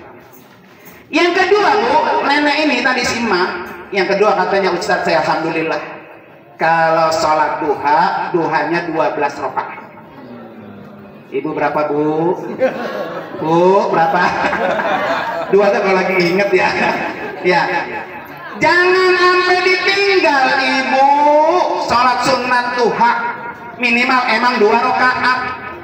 Yang kedua Bu, nenek ini tadi simak. Yang kedua katanya Ustaz saya alhamdulillah kalau sholat duha, duhanya 12 rakaat. Ibu berapa Bu? Bu berapa? 2 tuh kalau lagi inget ya. Ya. Jangan sampai ditinggal ibu sholat sunat duha, minimal emang 2 rakaat,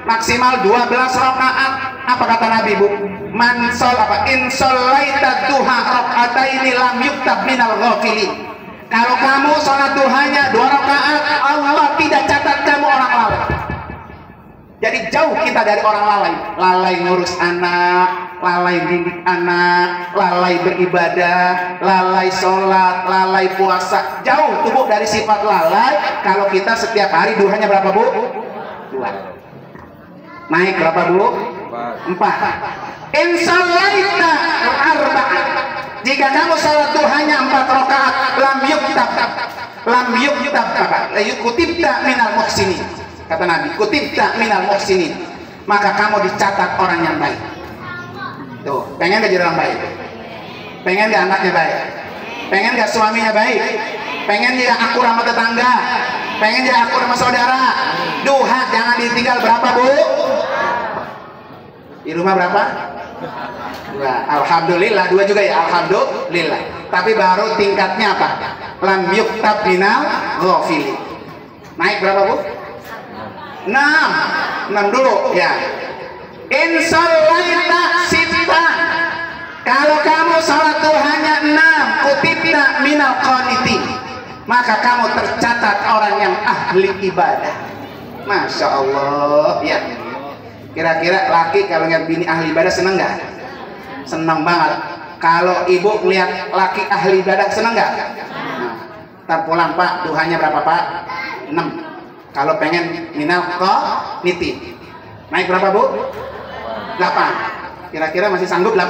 maksimal 12 rakaat. Apa kata Nabi Bu? Man shol apa? In sholaita duha raka'ataini lam yuktab minal ghafilin. Kalau kamu sholat duhanya 2 rakaat, Allah tidak catat kamu orang lalai. Jadi jauh kita dari orang lalai. Lalai ngurus anak, lalai didik anak, lalai beribadah, lalai sholat, lalai puasa. Jauh tubuh dari sifat lalai. Kalau kita setiap hari duhanya berapa Bu? 2. Naik berapa Bu? 4. Insyallaita arba'at. Jika kamu sholat duhanya 4 rakaat, lam yuktab kutibta minal muhsinin. Kata Nabi, kutibta minal muhsinin, maka kamu dicatat orang yang baik. Tuh, pengen gak jadi orang baik? Pengen gak anaknya baik? Pengen gak suaminya baik? Pengen dia akur sama tetangga? Pengen dia akur sama saudara? Duha jangan ditinggal. Berapa Bu? Di rumah berapa? 2. Alhamdulillah 2 juga ya, alhamdulillah. Tapi baru tingkatnya apa? Lam yuktab minal ghafilin. Naik berapa Bu? 6 dulu ya. Insyallaita sita. Kalau kamu sholat duhanya 6, kutibna minal qanitin. maka kamu tercatat orang yang ahli ibadah. Masya Allah ya. Kira-kira laki kalau ngeliat bini ahli ibadah seneng nggak? Seneng banget. Kalau ibu ngeliat laki ahli ibadah seneng nggak? Ntar pulang Pak, duhanya berapa Pak? 6. Kalau pengen minal niti naik berapa Bu? 8. Kira-kira masih sanggup 8?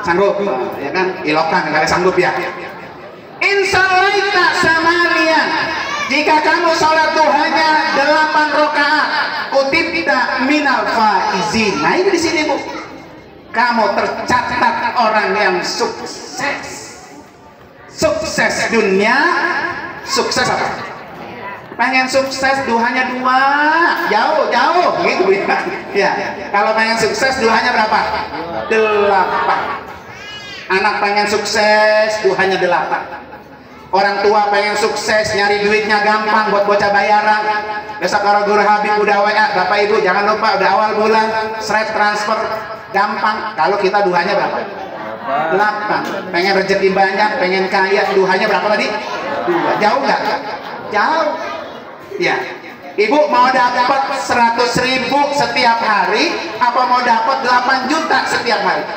Sanggup ya kan? Ilokan nggak ada sanggup ya. Insalaita samanian, jika kamu sholat duhanya 8 rakaat, kutibta minal faizin. Nah ini di sini Bu, kamu tercatat orang yang sukses. Sukses dunia, sukses apa? Pengen sukses duhanya 2, jauh gitu ya. Ya, kalau pengen sukses duhanya berapa? 8. Anak pengen sukses duhanya 8. Orang tua pengen sukses, nyari duitnya gampang buat bocah bayaran. Besok kalau guru Habib udah WA, Bapak Ibu jangan lupa udah awal bulan straight transfer gampang. Kalau kita duhanya berapa? 8. Pengen rezeki banyak, pengen kaya, duhanya berapa tadi? 2. Jauh nggak? Jauh. Ya. Ibu mau dapat 100.000 setiap hari, apa mau dapat 8 juta setiap hari?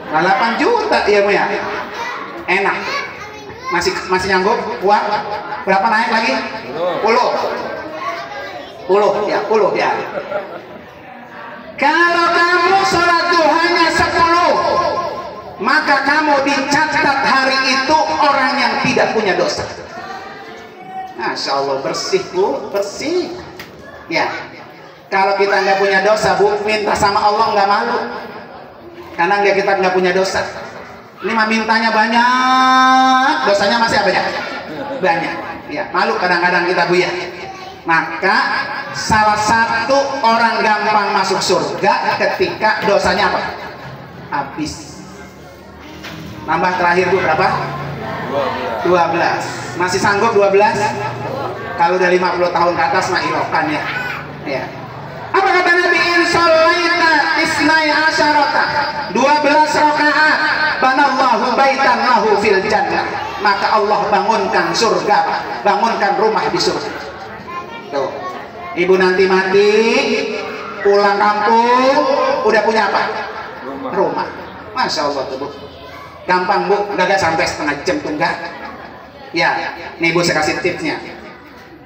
Nah, 8 juta ya Bu ya. Enak. Masih nyanggup? Kuat? Berapa naik lagi? 10 ya. Kalau kamu sholat duhanya 10, maka kamu dicatat hari itu orang yang tidak punya dosa. Masya Allah, bersih Bu, bersih ya. Kalau kita nggak punya dosa Bu, minta sama Allah nggak malu, karena kita nggak punya dosa. Ini mah mintanya banyak, dosanya masih banyak. Ya, malu kadang-kadang kita Bu ya. Maka salah satu orang gampang masuk surga ketika dosanya apa? Habis. Nambah terakhir Bu berapa? 12. Masih sanggup 12? Kalau udah 50 tahun ke atas mah ilokan ya. Ya. Apa kata Nabi? Insolaita isnai asyarata, 12 rakaat, banallahu baitan lahu fil jannah, maka Allah bangunkan surga, bangunkan rumah di surga. Tuh, ibu nanti mati, pulang kampung, udah punya apa? Rumah. Masya Allah tuh Bu. Gampang Bu, udah gak sampai setengah jam tuh enggak. Ya, nih Bu saya kasih tipsnya.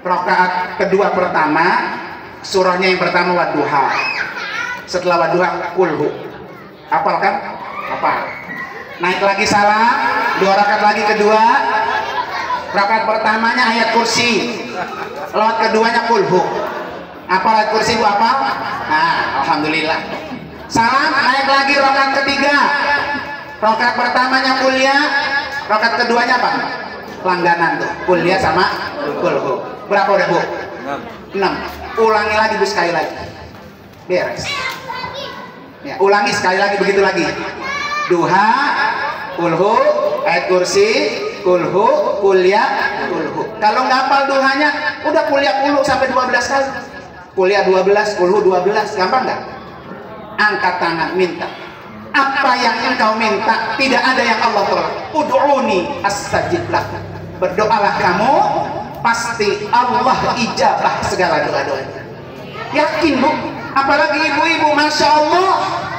Rakaat kedua pertama, surahnya yang pertama wadduha. Setelah wadduha kulhu. Hafal kan? Hafal. Naik lagi salam, 2 rakaat lagi kedua. Rakaat pertamanya ayat kursi. Lewat keduanya kulhu. Apa ayat kursi Bu apa? Nah, alhamdulillah. Salam, naik lagi rakaat ketiga. Rakaat pertamanya kuliah, rakaat keduanya apa? Langganan tuh. Kuliah sama kulhu. Berapa udah Bu? 6. Ulangi lagi Bu sekali lagi. Beres. Ya, ulangi sekali lagi begitu lagi. Duha, kulhu, ayat kursi, kulhu, kuliah, kulhu. Kalau nggak hafal duhanya, udah kuliah kulhu sampai 12 kali. Kuliah 12, kulhu 12, gampang nggak? Angkat tangan, minta. Apa yang engkau minta, tidak ada yang Allah tolak. Ud'uni astajib lak. Berdoalah kamu, pasti Allah ijabah segala doa-doanya. Yakin Bu, apalagi ibu-ibu, Masya Allah,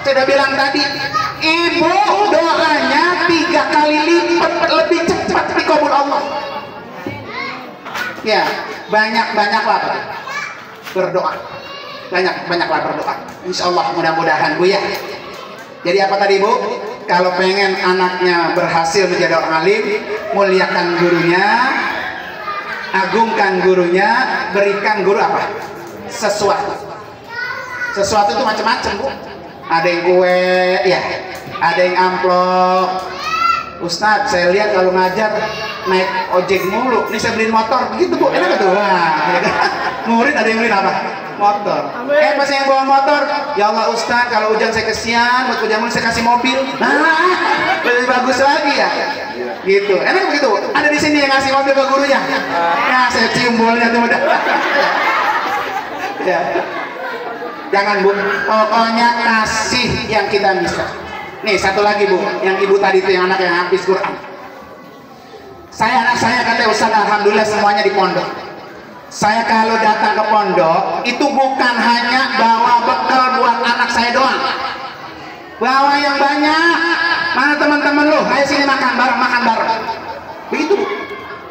saya bilang tadi, ibu doanya 3 kali lipat lebih cepat dikabul Allah. Ya, banyak-banyaklah berdoa, banyak-banyaklah berdoa. Insya Allah mudah-mudahan Bu ya. Jadi apa tadi Bu? Kalau pengen anaknya berhasil menjadi orang alim, muliakan gurunya, agungkan gurunya, berikan guru apa? Sesuatu itu macam-macam Bu. Ada yang kue ya, ada yang amplop. Ustadz, saya lihat kalau ngajar naik ojek mulu, nih saya beliin motor begitu Bu, enak tuh. Murid ada yang beliin apa? Motor. Pas yang bawa motor, ya Allah Ustadz, kalau hujan saya kesian, buat hujan mulu saya kasih mobil. Nah, lebih bagus lagi ya. Gitu, enak begitu. Ada di sini yang ngasih mobil ke gurunya. Nah, saya cium bolanya tuh udah. Ya. Jangan Bu, pokoknya kasih yang kita bisa. Nih satu lagi Bu, yang ibu tadi itu yang anak yang habis Quran. Anak saya kata Ustaz, alhamdulillah semuanya di pondok. Saya kalau datang ke pondok itu bukan hanya bawa bekal buat anak saya doang, bawa yang banyak. Mana teman-teman lu, ayo sini makan bareng, begitu.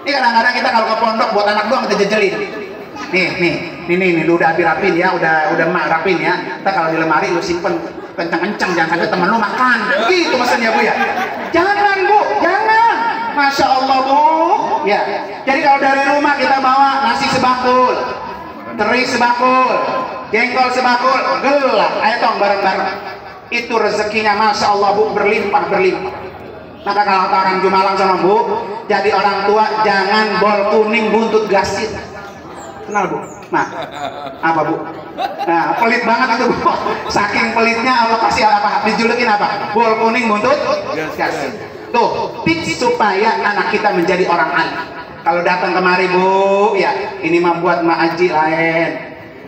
Ini kadang-kadang kita kalau ke pondok buat anak doang kita jejelin. Nih, lu udah rapin ya, udah mak rapin ya. Ntar kalau di lemari lu simpen kencang-kencang, jangan sampai temen lu makan. Gitu maksudnya Bu ya. Jangan Bu, jangan. Masya Allah Bu. Ya. Jadi kalau dari rumah kita bawa nasi sebakul, teri sebakul, jengkol sebakul, gelap. Ayo tong bareng-bareng. Itu rezekinya Masya Allah Bu, berlimpah. Maka kalau orang Jumalang sama Bu, jadi orang tua jangan bol kuning buntut gasit. Kenal Bu? Nah, apa Bu? Nah, pelit banget itu Bu. Saking pelitnya Allah kasih apa? Dijulukin apa? Bol kuning buntut gasit. Tuh, tips supaya anak kita menjadi orang alim. Kalau datang kemari Bu, ya ini mah buat Mak Haji lain,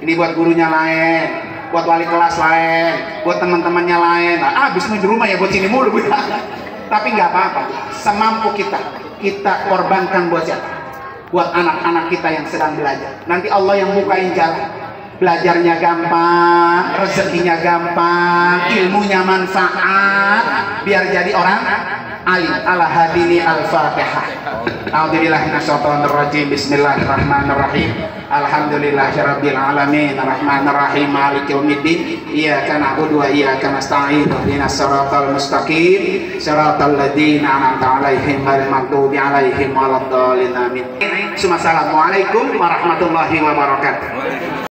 ini buat gurunya lain, buat wali kelas lain, buat teman-temannya lain. Nah, habis di rumah ya buat sini mulu Bu. Tapi nggak apa-apa, semampu kita korbankan buat siapa? Buat anak-anak kita yang sedang belajar. Nanti Allah yang bukain jalan. Belajarnya gampang, rezekinya gampang, ilmunya manfaat, biar jadi orang alim. Ala hadini al-Fatihah. A'udzubillahi minasyaitonir rajim. Bismillahirrahmanirrahim. Alhamdulillahirabbil alamin. Arrahmanirrahim. Maliki yaumiddin. Iyyaka na'budu wa iyyaka nasta'in. Ihdinas siratal mustaqim. Siratal ladzina an'amta 'alaihim ghairil maghdubi 'alaihim waladdallin. Amin. Assalamualaikum warahmatullahi wabarakatuh.